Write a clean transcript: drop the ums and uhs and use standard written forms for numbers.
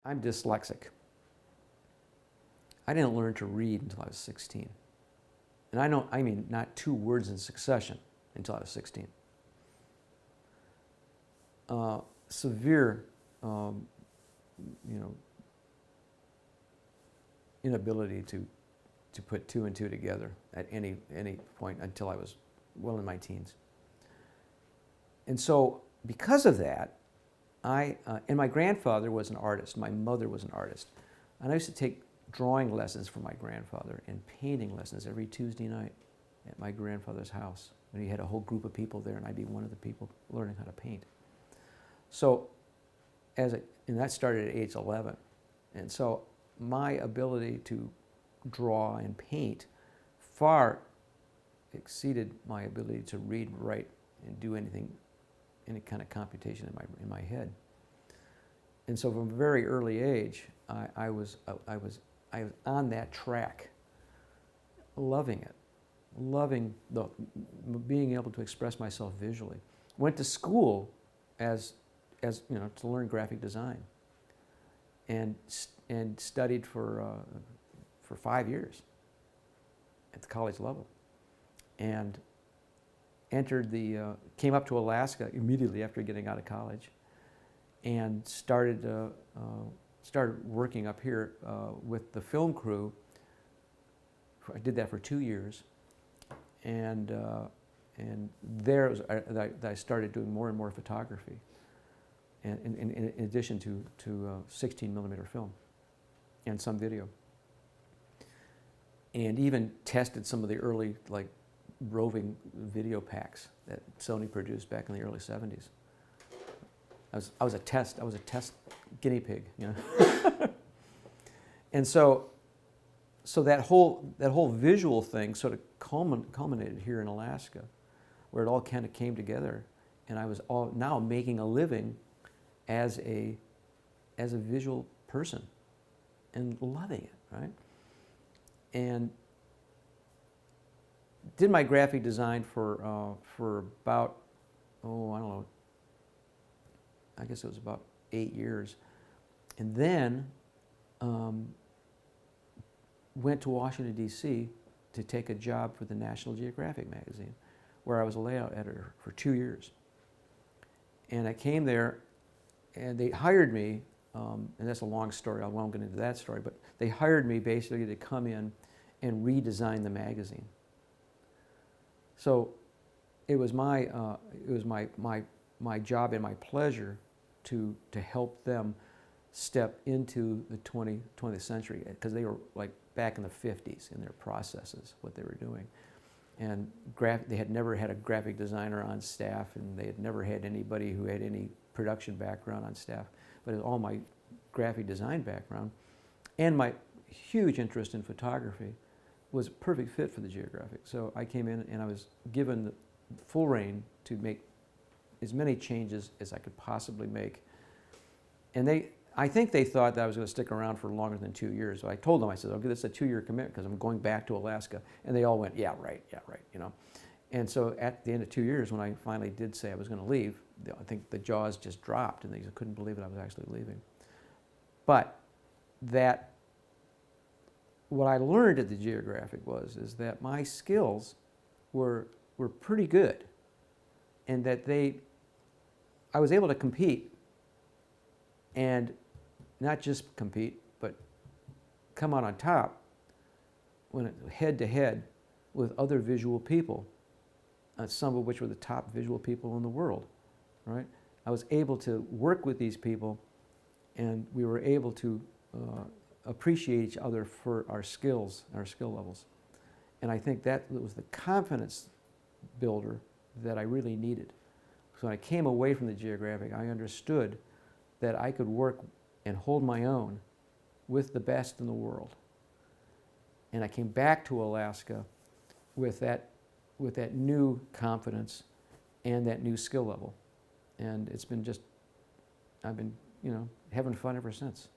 I'm dyslexic. I didn't learn to read until I was 16. And I mean not two words in succession until I was 16. Severe, you know, inability to put two and two together at any point until I was well in my teens. And so because of that, and my grandfather was an artist, my mother was an artist, and I used to take drawing lessons from my grandfather and painting lessons every Tuesday night at my grandfather's house. And he had a whole group of people there, and I'd be one of the people learning how to paint. So, and that started at age 11. And so my ability to draw and paint far exceeded my ability to read and write and do anything, any kind of computation in my head. And so from a very early age, I was on that track, loving it, loving being able to express myself visually. Went to school as you know, to learn graphic design, and studied for 5 years at the college level, and came up to Alaska immediately after getting out of college, and started working up here with the film crew. I did that for 2 years, and there I started doing more and more photography, and in addition to 16 millimeter film and some video, and even tested some of the early roving video packs that Sony produced back in the early 70s. I was a test guinea pig, you know. And so that whole visual thing sort of culminated here in Alaska, where it all kind of came together, and I was now making a living as a visual person and loving it, right? And did my graphic design for about, I don't know, I guess it was about 8 years, and then went to Washington, D.C. to take a job for the National Geographic magazine, where I was a layout editor for 2 years. And I came there, and they hired me, and that's a long story, I won't get into that story, but they hired me basically to come in and redesign the magazine. So it was my job and my pleasure to help them step into the 20th century, because they were like back in the 50s in their processes, what they were doing. And they had never had a graphic designer on staff, and they had never had anybody who had any production background on staff. But it was all my graphic design background and my huge interest in photography was a perfect fit for the Geographic. So I came in and I was given the full rein to make as many changes as I could possibly make. And I think they thought that I was going to stick around for longer than 2 years. So I told them, I said, okay, this is a 2-year commitment because I'm going back to Alaska. And they all went, yeah, right, you know. And so at the end of 2 years, when I finally did say I was going to leave, I think the jaws just dropped and they couldn't believe that I was actually leaving. But what I learned at the Geographic is that my skills were pretty good, and that I was able to compete, and not just compete, but come out on top when head to head with other visual people, some of which were the top visual people in the world, right? I was able to work with these people, and we were able to appreciate each other for our skills, our skill levels. And I think that was the confidence builder that I really needed. So when I came away from the Geographic, I understood that I could work and hold my own with the best in the world. And I came back to Alaska with that new confidence and that new skill level. And it's been I've been, having fun ever since.